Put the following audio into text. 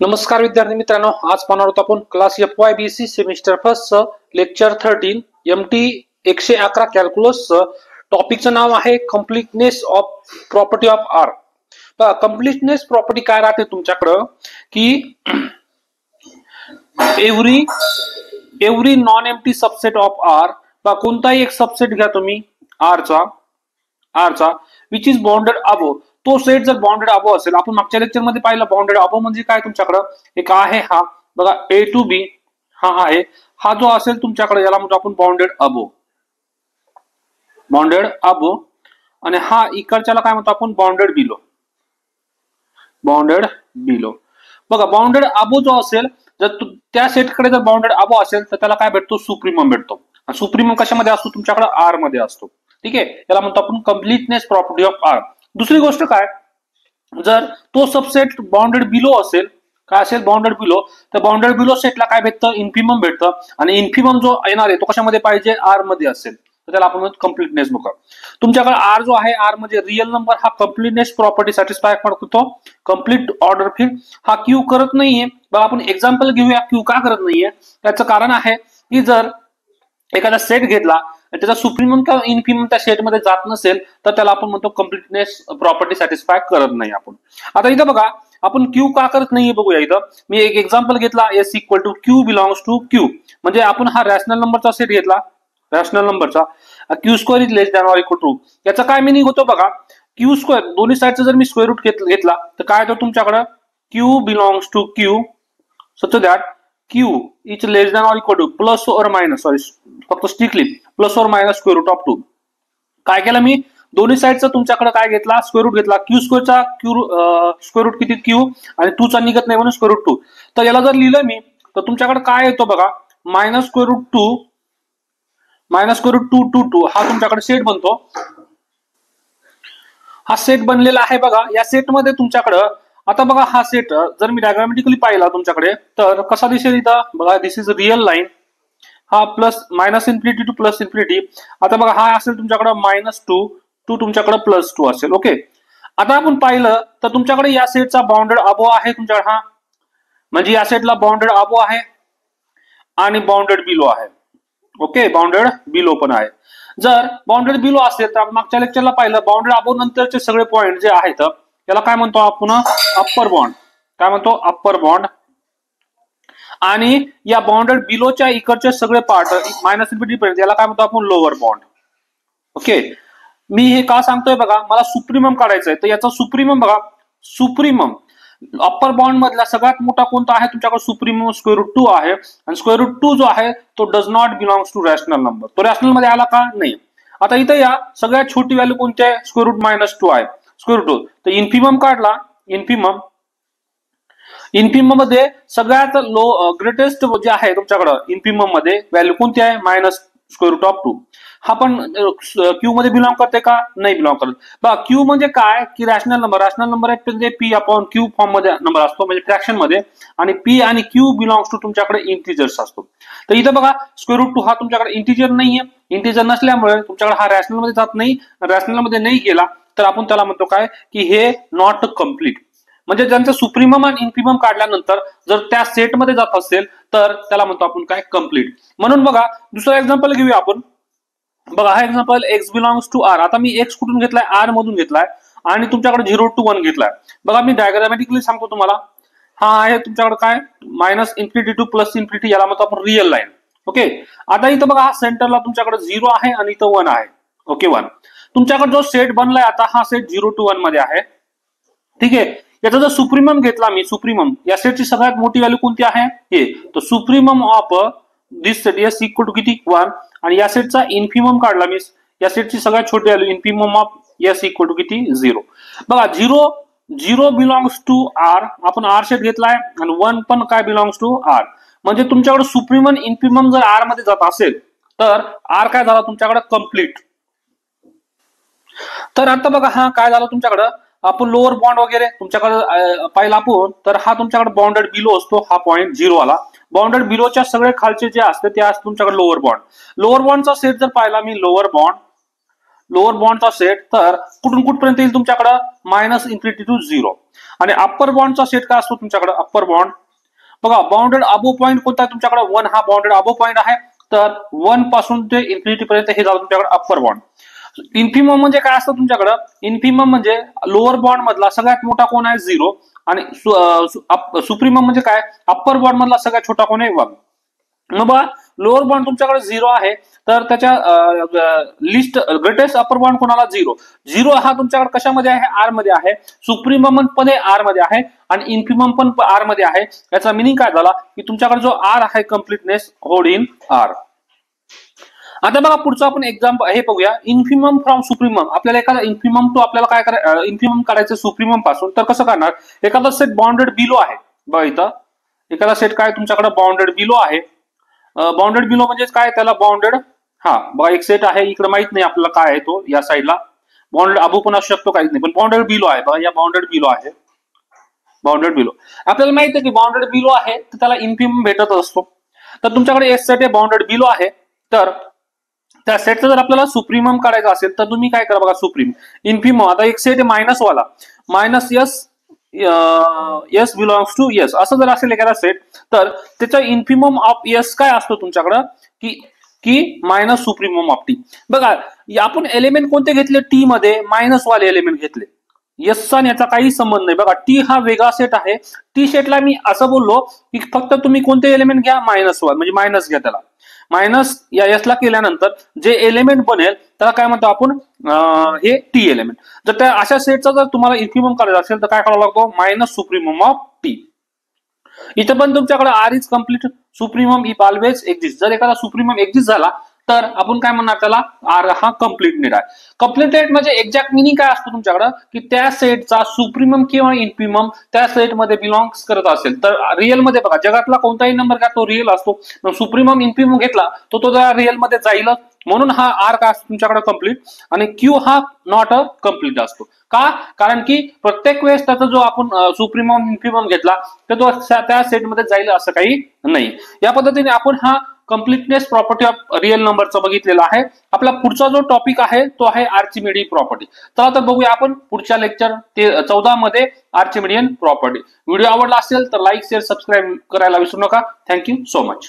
नमस्कार विद्यार्थी मित्रांनो, आज पाहणार आहोत आपण class FYBC semester first lecture 13 MT 111 calculus टॉपिकचं नाव आहे completeness of property of R. Completeness property काय राहते तुमच्याकडं की every non empty subset of R, कोणताही एक सबसेट घ्या तुम्ही आर चा विच इज बाउंडेड अबोव. तो सेट जर बाउंडेड अबोव असेल, आपण मागच्या लेक्चर मध्ये पाहिलं बाउंडेड अबोव म्हणजे काय. तुमच्याकडे एक आहे हा बघा A to B हा आहे, हा जो असेल तुमच्याकडे याला म्हणतो आपण बाउंडेड अबोव आणि हा इकडच्याला काय म्हणतो आपण बाउंडेड बिलो. बघा बाउंडेड अबोव जो असेल, जर त्या सेटकडे जर बाउंडेड अबोव असेल तर त्याला काय भेटतो, सुप्रीमम भेटतो. सुप्रीमम कशामध्ये असतो, तुमच्याकडे आर मध्ये असतो. ठीक आहे, याला म्हणतो आपण कम्प्लीटनेस प्रॉपर्टी ऑफ आर. दुसरी गोष्ट काय, जर तो सबसेट बाउंडेड बिलो असेल, काय असेल बाउंडेड बिलो, तर बाउंडेड बिलो सेटला काय भेटतं, इन्फिमम भेटतं. आणि इन्फिमम जो येणार आहे तो कशामध्ये पाहिजे, आर मध्ये असेल, तर त्याला आपण कम्प्लीटनेस बघा. तुमच्याकडे आर जो आहे, आर म्हणजे रिअल नंबर हा कम्प्लीटनेस प्रॉपर्टी सॅटिस्फाय करतो. कम्प्लीट ऑर्डर फिल हा क्यू करत नाहीये. बघा आपण एक्झाम्पल घेऊया, क्यू का करत नाहीये. त्याचं कारण आहे की जर एखादा सेट घेतला त्याचा सुप्रीमम किंवा इन्फिमम त्या सेटमध्ये जात नसेल तर त्याला आपण म्हणतो कम्प्लीटनेस प्रॉपर्टी सॅटिस्फाय करत नाही आपण. आता इथं बघा आपण क्यू का करत नाहीये बघूया. इथं मी एक एक्झाम्पल घेतला, S equal to Q belongs to Q. म्हणजे आपण हा रॅशनल नंबरचा सेट घेतला, रॅशनल नंबरचा Q square is less than or equal to. याचा काय मिनिंग होतो बघा, क्यू स्क्वेअर दोन्ही साईडचा जर मी स्क्वेअर रूट घेतला तर काय होतं तुमच्याकडे, Q belongs to Q such that Q is less than or equal to plus और मायनस, सॉरी फक्त स्ट्रिक्टली प्लस और मायनस स्क्वेअर रूट ऑफ 2. काय केलं मी, दोन्ही साईडचा तुमच्याकडे काय घेतला, स्क्वेअर रूट घेतला. क्यू स्क्वेअरचा स्क्वेअर रूट किती, क्यू, आणि 2 चा निघत नाही म्हणून स्क्वेअर रूट 2. तर याला जर लिहिलं मी तर तुमच्याकडे काय येतो बघा, मायनस स्क्वेअर रूट 2 हा तुमच्याकडे सेट बनतो. हा सेट बनलेला आहे बघा. या सेटमध्ये तुमच्याकडं आता बघा हा सेट जर मी डायग्रामॅटिकली पाहिला तुमच्याकडे तर कसा दिसेल इथं बघा, दिस इज रिअल लाईन. हा plus minus infinity two plus infinity. आता बघा हा असेल तुमच्याकडे -2 तुमच्याकडे +2 असेल. ओके, आता आपण पाहिलं तर तुमच्याकडे या सेटचा बाउंडेड अबोव आहे तुमच्याकडे, हा म्हणजे या सेटला बाउंडेड अबोव आहे आणि बाउंडेड बिलो आहे. ओके, बाउंडेड बिलो पण आहे. जर बाउंडेड बिलो असेल तर आपण मागच्या लेक्चरला पाहिलं, बाउंडेड अबोव नंतरचे सगळे पॉइंट जे आहेत त्याला काय म्हणतो आपण, अप्पर बॉन्ड. काय म्हणतो, अप्पर बॉन्ड. आणि या बाउंडेड बिलोच्या इकडचे सगळे पार्ट मायनस इन्फिनिटी पर्यंत याला काय म्हणतो आपण, लोअर बॉन्ड. ओके, मी हे का सांगतोय बघा, मला सुप्रीमम काढायचं आहे तर याचा सुप्रीमम बघा, सुप्रीमम अप्पर बॉन्ड मधला सगळ्यात मोठा कोणता आहे तुमच्याकडे, सुप्रीमम स्क्वेअर रूट 2 आहे. आणि स्क्वेअर रूट 2 जो आहे तो does not belongs to rational number. तो रॅशनल मध्ये आला का, नाही. आता इथं या सगळ्यात छोटी व्हॅल्यू कोणती आहे, स्क्वेअर रूट -2 आहे, स्क्वेअर रूट 2. तर इन्फिमम काढला, इन्फिमम मध्ये सगळ्यात ग्रेटेस्ट जे आहे तुमच्याकडे इन्फिमम मध्ये व्हॅल्यू कोणती आहे, मायनस स्क्वेअर रूट ऑफ 2. हा पण क्यू मध्ये बिलॉंग करते का, नाही बिलॉंग करत. बघा क्यू म्हणजे काय की रॅशनल नंबर आहे पी अपॉन क्यू फॉर्म मध्ये नंबर असतो, म्हणजे फ्रॅक्शन मध्ये. आणि पी आणि क्यू बिलॉंग्स टू तुमच्याकडे इंटिजर्स असतो. तर इथं बघा स्क्वेअर रूट 2 हा तुमच्याकडे इंटिजर नाहीये. इंटिजर नसल्यामुळे तुमच्याकडे हा रॅशनल मध्ये जात नाही. रॅशनल मध्ये नाही गेला तर आपण त्याला म्हणतो काय की हे नॉट कम्प्लीट. म्हणजे ज्यांचं सुप्रीमम आणि इन्फिमम काढल्यानंतर जर त्या सेटमध्ये जात असेल तर त्याला म्हणतो आपण काय, कम्प्लीट. म्हणून बघा दुसरा एक्झाम्पल घेऊया आपण. बघा हा example X belongs to R. आता मी एक्स कुठून घेतलाय, आर मधून घेतलाय आणि तुमच्याकडे 0 to 1 घेतलाय. बघा मी डायग्रामॅटिकली सांगतो तुम्हाला. हा आहे तुमच्याकडे काय, minus infinity two plus infinity, याला म्हणतो आपण रिअल लाईन. ओके, आता इथं बघा हा सेंटरला तुमच्याकडे 0 आहे आणि इथं 1 आहे. ओके, 1. तुमच्याकडे जो सेट बनलाय आता हा सेट 0 to 1 मध्ये आहे. ठीक आहे, याचा जर सुप्रीमम घेतला मी, सुप्रीमम या सेटची सगळ्यात मोठी व्हॅल्यू कोणती आहे, हे. तर supremum of this set S equal to किती, 1. आणि या सेटचा इन्फिमम काढला मी, या सेटची सगळ्यात छोटी value infimum of S equal to किती, 0. बघा 0 बिलॉंग्स टू आर. आपण आर सेट घेतलाय आणि 1 पण काय बिलॉंग्स टू आर. म्हणजे तुमच्याकडे सुप्रीमम इन्फिमम जर आर मध्ये जात असेल तर आर काय झाला तुमच्याकडे, कम्प्लीट. तर आता बघा हा काय झालं तुमच्याकडे, आपण लोअर बॉन्ड वगैरे तुमच्याकडे पाहिला आपण, तर हा तुमच्याकडे बाउंडेड बिलो असतो, हा पॉईंट 0 आला. बाउंडेड बिलोच्या सगळे खालचे जे असते ते असते तुमच्याकडे लोअर बॉन्ड. लोअर बॉन्डचा सेट जर पाहिला मी, लोअर लोअर बॉन्डचा सेट, तर कुठून कुठपर्यंत येईल तुमच्याकडे -इन्फिनिटी टू 0. आणि अप्पर बॉन्डचा सेट काय असतो तुमच्याकडे, अप्पर बॉन्ड बघा बाउंडेड अबो पॉईंट कोणता आहे तुमच्याकडे, 1 हा बाउंडेड अबो पॉईंट आहे, तर 1 पासून ते इन्फिनिटी पर्यंत हे झालं तुमच्याकडे अप्पर बॉन्ड. इन्फिमम म्हणजे काय असतं तुमच्याकडे, इन्फिमम म्हणजे लोअर बॉन्ड मधला सगळ्यात मोठा कोण आहे 0, आणि सुप्रीमम म्हणजे काय, अप्पर बॉन्ड मधला सगळ्यात छोटा कोण आहे 1. मग बघा लोअर बॉन्ड तुमच्याकडे 0 आहे, तर त्याच्या लिस्ट ग्रेटेस्ट अपर बॉन्ड कोणाला 0 हा तुमच्याकडे कशामध्ये आहे, आर मध्ये आहे. सुप्रीमम पण आर मध्ये आहे आणि इन्फिमम पण आर मध्ये आहे. याचा मिनिंग काय झाला की तुमच्याकडे जो आर आहे कम्प्लीटनेस होल्ड इन आर. आता बघा पुढचं आपण एक्झाम्पल हे बघूया, इन्फिमम फ्रॉम सुप्रीमम. आपल्याला एखादा इन्फिमम तो आपल्याला काय करायचं, इन्फिमम काढायचं सुप्रीमम पासून, तर कसं करणार, एखादा सेट बाउंडेड बिलो आहे. बघा इथं एखादा सेट काय तुमच्याकडे बाउंडेड बिलो आहे. बाउंडेड बिलो म्हणजे काय, त्याला बाउंडेड, हा बघा एक सेट आहे इकडे, माहित नाही आपल्याला काय आहे तो, या साईडला बाउंडेड अबो पण असू शकतो काहीच नाही, पण बाउंडेड बिलो आहे. बघा या बाउंडेड बिलो आहे, बाउंडेड बिलो. आपल्याला माहित आहे की बाउंडेड बिलो आहे तर त्याला इन्फिमम भेटत असतो. तर तुमच्याकडे एक सेट आहे बाउंडेड बिलो आहे, तर त्या सेटचं जर आपल्याला सुप्रीमम काढायचं असेल तर तुम्ही काय करा बघा, सुप्रीम इन्फिमम. आता एक सेट आहे मायनस वाला, minus S belongs to S असं जर असेल एखादा सेट, तर त्याचा इन्फिमम ऑफ एस काय असतो तुमच्याकडं की मायनस सुप्रीमम ऑफ टी. बघा आपण एलिमेंट कोणते घेतले, टी मध्ये मायनस वाले एलिमेंट घेतले, एसचा याचा काही संबंध नाही. बघा टी हा वेगळा सेट आहे. टी सेटला मी असं बोललो की फक्त तुम्ही कोणते एलिमेंट घ्या, मायनस वन म्हणजे मायनस घ्या, त्याला मायनस या एसला केल्यानंतर जे एलिमेंट बनेल त्याला काय म्हणतो आपण, हे टी एलिमेंट. जर त्या अशा सेटचा जर तुम्हाला इन्फिमम करायचा असेल तर काय करावं लागतो, मायनस सुप्रीमम ऑफ टी. इथे पण तुमच्याकडे R is complete, supremum if always exist. जर एखादा सुप्रीमम एक्झिस्ट झाला तर आपण काय म्हणणार त्याला, आर हा कम्प्लीटेड आहे. कम्प्लीटेड म्हणजे एक्झॅक्ट मिनिंग काय असतो तुमच्याकडे की त्या सेटचा सुप्रीमम किंवा इन्फिमम त्या सेटमध्ये बिलॉंग्स करत असेल तर रिअल मध्ये बघा जगातला कोणताही नंबर घ्या तो रिअल असतो. सुप्रीमम इन्फिमम घेतला तो रिअल मध्ये जाईल, म्हणून हा आर का असतो तुमच्याकडे कम्प्लीट, आणि क्यू हा नॉट अ कम्प्लीट असतो. का, कारण की प्रत्येक वेळेस त्याचा जो आपण सुप्रीमम इन्फिमम घेतला तर तो त्या सेटमध्ये जाईल असं काही नाही. या पद्धतीने आपण हा कम्प्लीटनेस प्रॉपर्टी ऑफ रिअल नंबरचा बघितलेला आहे. आपला पुढचा जो टॉपिक आहे तो आहे आर्चिमेडियन प्रॉपर्टी. चला तर बघूया आपण पुढच्या लेक्चर 14 मध्ये आर्चिमेडियन प्रॉपर्टी. व्हिडिओ आवडला असेल तर लाईक शेअर सबस्क्राईब करायला विसरू नका. Thank you so much.